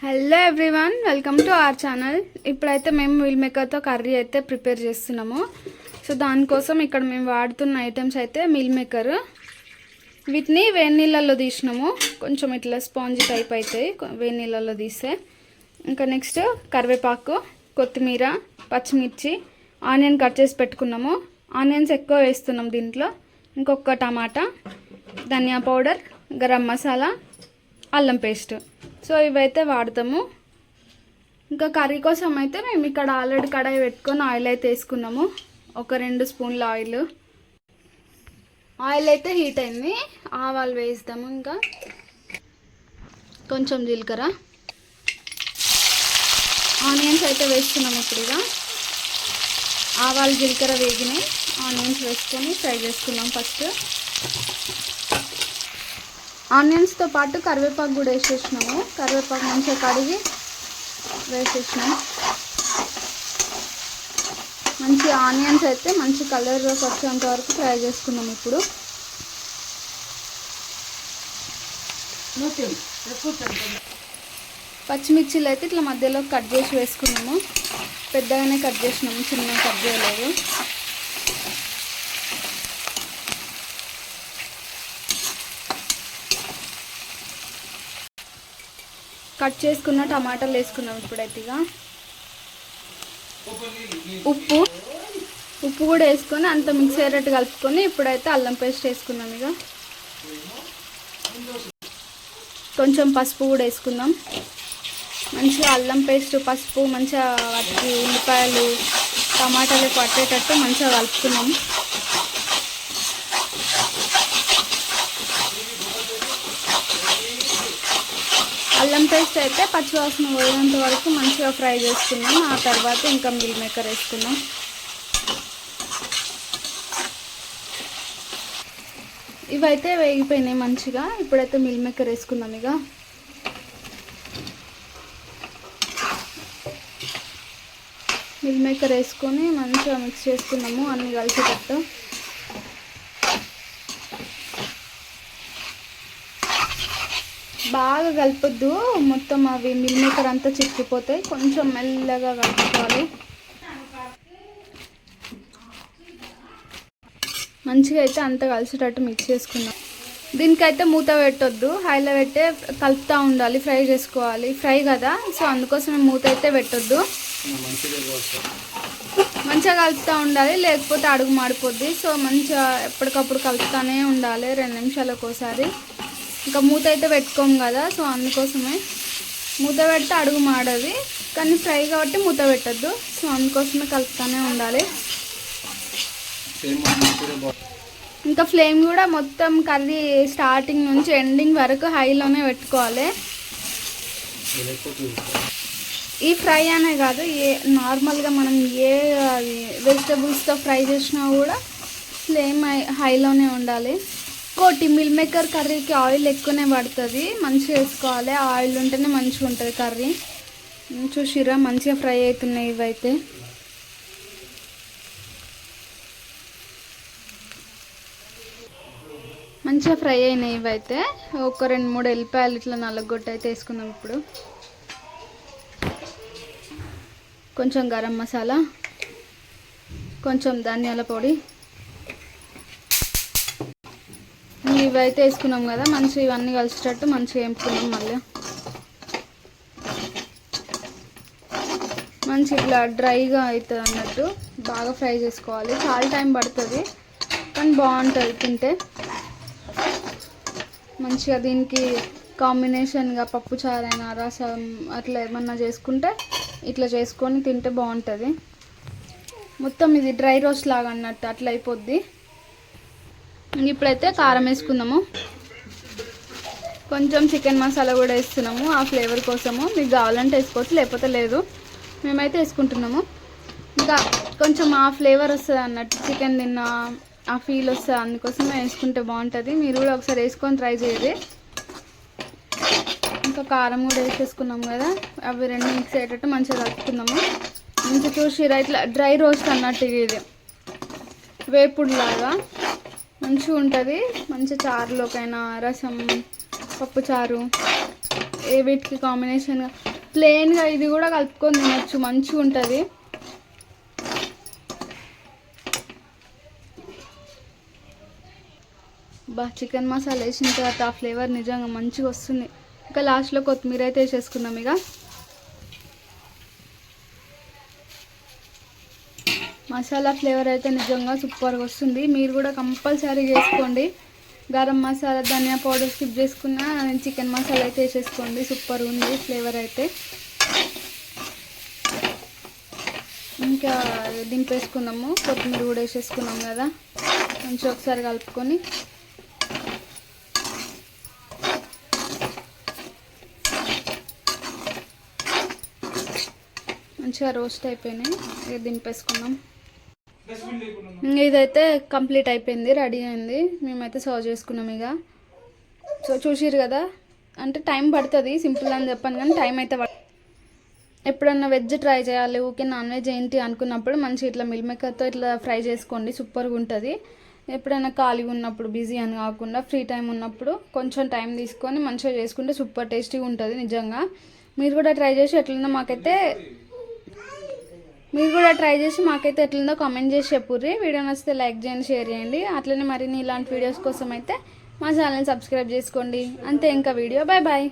Hello everyone, welcome to our channel. ఇప్పుడైతే మేము meal మేకర్తో curry అయితే ప్రిపేర్ చేస్తున్నాము. సో దానికోసం ఇక్కడ మేము వాడుతున్న ఐటమ్స్ అయితే మీల్ మేకర్. వీటిని వేడి నీళ్ళల్లో తీసినాము. కొంచెం ఇట్లా స్పాంజ్ టైప్ అవుతాయి వేడి నీళ్ళల్లో తీస్తే. ఇంకా నెక్స్ట్ కరివేపాకు, కొత్తిమీర, పచ్చిమిర్చి, ఆనియన్ కట్ చేసి పెట్టుకున్నాము. ఆనియన్స్ ఎక్కువ వేస్తున్నాం దీంట్లో. ఇంకొక టమాటా, ధనియా పౌడర్, గరం మసాలా, అల్లం పేస్ట్. సో ఇవైతే వాడతాము. ఇంకా కర్రీ కోసం అయితే మేము ఇక్కడ ఆల్రెడీ కడాయి పెట్టుకొని ఆయిల్ అయితే వేసుకున్నాము. ఒక 2 స్పూన్ల ఆయిల్ అయితే హీట్ అయింది. ఆవాలు వేస్తాము. ఇంకా కొంచెం జీలకర్ర, ఆనియన్స్ అయితే వేస్తున్నాము. ఇప్పుడు ఇక ఆవాలు జీలకర్ర వేగినాయి. ఆనియన్స్ వేసుకొని ఫ్రై చేసుకున్నాం. ఫస్ట్ ఆనియన్స్తో పాటు కరివేపాకు కూడా వేసేసినాము. కరివేపాకు మంచిగా కడిగి వేసేసినాం. మంచి ఆనియన్స్ అయితే మంచి కలర్లోకి వచ్చేంత వరకు ఫ్రై చేసుకున్నాం. ఇప్పుడు పచ్చిమిర్చిలు అయితే ఇట్లా మధ్యలో కట్ చేసి వేసుకున్నాము. పెద్దగానే కట్ చేసినాము, చిన్నగా కట్ చేయలేదు. కట్ చేసుకున్న టమాటాలు వేసుకున్నాం. ఇప్పుడైతే ఇక ఉప్పు కూడా వేసుకొని అంత మిక్స్ అయ్యేటట్టు కలుపుకొని ఇప్పుడైతే అల్లం పేస్ట్ వేసుకున్నాం. ఇక కొంచెం పసుపు కూడా వేసుకుందాం. మంచిగా అల్లం పేస్ట్, పసుపు మంచిగా వాటికి ఉల్లిపాయలు, టమాటాలు పట్టేటట్టు మంచిగా కలుపుకున్నాం. అల్లం పేస్ట్ అయితే పచ్చివాసన పోయేంత వరకు మంచిగా ఫ్రై చేసుకున్నాం. ఆ తర్వాత ఇంకా మీల్ మేకర్ వేసుకున్నాం. ఇవైతే వేగిపోయినాయి మంచిగా. ఇప్పుడైతే మీల్ మేకర్ వేసుకున్నాం. ఇక మీల్ మేకర్ వేసుకొని మంచిగా మిక్స్ చేసుకున్నాము అన్నీ కలిసేటట్టు. బాగా కలపొద్దు, మొత్తం అవి మీల్ మేకర్ అంతా చిక్కిపోతాయి. కొంచెం మెల్లగా కలుపుకోవాలి. మంచిగా అయితే అంతా కలిసేటట్టు మిక్స్ చేసుకున్నాం. దీనికైతే మూత పెట్టొద్దు, హైలో పెట్టే కలుపుతూ ఉండాలి. ఫ్రై చేసుకోవాలి, ఫ్రై కదా, సో అందుకోసం మూత అయితే పెట్టొద్దు. మంచిగా కలుపుతూ ఉండాలి, లేకపోతే అడుగు మాడిపోద్ది. సో మంచిగా ఎప్పటికప్పుడు కలుపుతూనే ఉండాలి, 2 నిమిషాలకు ఒకసారి. ఇంకా మూత అయితే పెట్టుకోము కదా, సో అందుకోసమే. మూత పెడితే అడుగు మాడది, కానీ ఫ్రై కాబట్టి మూత పెట్టద్దు. సో అందుకోసమే కలుపుతూనే ఉండాలి. ఇంకా ఫ్లేమ్ కూడా మొత్తం కర్రీ స్టార్టింగ్ నుంచి ఎండింగ్ వరకు హైలోనే పెట్టుకోవాలి. ఈ ఫ్రై అనే కాదు, నార్మల్గా మనం ఏ వెజిటబుల్స్తో ఫ్రై చేసినా కూడా ఫ్లేమ్ హైలోనే ఉండాలి. ఇంకోటి, మీల్ మేకర్ కర్రీకి ఆయిల్ ఎక్కువనే పడుతుంది, మంచిగా వేసుకోవాలి. ఆయిల్ ఉంటేనే మంచిగా ఉంటుంది కర్రీ. చూసిరా మంచిగా ఫ్రై అవుతున్నాయి. ఇవైతే మంచిగా ఫ్రై అయినాయి. ఇవైతే ఒక 2-3 ఎల్లిపాయలు ఇట్లా నల్లగొట్టు అయితే వేసుకున్నాం. ఇప్పుడు కొంచెం గరం మసాలా, కొంచెం ధనియాల పొడి, ఇవైతే వేసుకున్నాం కదా. మంచిగా ఇవన్నీ కలిసేటట్టు మంచిగా వేపుకున్నాం. మళ్ళీ మంచి ఇట్లా డ్రైగా అవుతుంది అన్నట్టు బాగా ఫ్రై చేసుకోవాలి. చాలా టైం పడుతుంది, కానీ బాగుంటుంది తింటే. మంచిగా దీనికి కాంబినేషన్గా పప్పు చారైనా, రసం అట్లా ఏమన్నా చేసుకుంటే ఇట్లా చేసుకొని తింటే బాగుంటుంది. మొత్తం ఇది డ్రై రోస్ట్ లాగా అన్నట్టు అట్లా అయిపోద్ది. ఇప్పుడైతే కారం వేసుకుందాము. కొంచెం చికెన్ మసాలా కూడా వేస్తున్నాము ఆ ఫ్లేవర్ కోసము. మీకు కావాలంటే వేసుకోవచ్చు, లేకపోతే లేదు. మేమైతే వేసుకుంటున్నాము. ఇంకా కొంచెం ఆ ఫ్లేవర్ వస్తుంది అన్నట్టు, చికెన్ తిన్న ఆ ఫీల్ వస్తుంది. అందుకోసమే వేసుకుంటే బాగుంటుంది. మీరు కూడా ఒకసారి వేసుకొని ట్రై చేయండి. ఇంకా కారం కూడా వేసేసుకున్నాము కదా, అవి 2 మిక్స్ అయ్యేటట్టు మంచిగా కలుపుకుందాము. మంచిగా చూసిరా ఇట్లా డ్రై రోస్ట్ అన్నట్టు, ఇది వేపుడు లాగా మంచిగా ఉంటుంది. మంచి చారులోకైనా, రసం, పప్పు చారు ఏ వీటికి కాంబినేషన్గా ప్లెయిన్గా ఇది కూడా కలుపుకొని తినచ్చు, మంచిగా ఉంటుంది. చికెన్ మసాలా వేసిన తర్వాత ఆ ఫ్లేవర్ నిజంగా మంచిగా వస్తుంది. ఇంకా లాస్ట్లో కొత్తిమీర అయితే వేసేసుకున్నాం. ఇక మసాలా ఫ్లేవర్ అయితే నిజంగా సూపర్గా వస్తుంది. మీరు కూడా కంపల్సరీ చేసుకోండి. గరం మసాలా, ధనియా పౌడర్ స్కిప్ చేసుకున్న చికెన్ మసాలా అయితే వేసేసుకోండి. సూపర్ ఉంది ఫ్లేవర్ అయితే. ఇంకా దింపేసుకుందాము. కొత్తిమీర కూడా వేసేసుకున్నాం కదా, మంచిగా ఒకసారి కలుపుకొని మంచిగా రోస్ట్ అయిపోయినాయి. ఇక దింపేసుకున్నాం. ఇదైతే కంప్లీట్ అయిపోయింది, రెడీ అయింది. మేమైతే సర్వ్ చేసుకున్నాం ఇక. సో చూసిరు కదా, అంటే టైం పడుతుంది, సింపుల్ అని చెప్పాను కానీ టైం అయితే ఎప్పుడన్నా వెజ్ ట్రై చేయాలి, ఊకే నాన్ వెజ్ ఏంటి అనుకున్నప్పుడు మంచిగా ఇట్లా మిల్ మేకర్తో ఇట్లా ఫ్రై చేసుకోండి, సూపర్గా ఉంటుంది. ఎప్పుడైనా ఖాళీగా ఉన్నప్పుడు, బిజీ అని కాకుండా ఫ్రీ టైం ఉన్నప్పుడు కొంచెం టైం తీసుకొని మంచిగా చేసుకుంటే సూపర్ టేస్టీగా ఉంటుంది నిజంగా. మీరు కూడా ట్రై చేసి ఎట్లుందో ఎట్లుందో కామెంట్ చేసి చెప్పుర్రి. వీడియో నచ్చితే లైక్ చేయండి, షేర్ చేయండి. అట్లనే మరిన్ని ఇలాంటి వీడియోస్ కోసం అయితే మా ఛానల్ని సబ్స్క్రైబ్ చేసుకోండి. అంతే, ఇంకా వీడియో. Bye bye.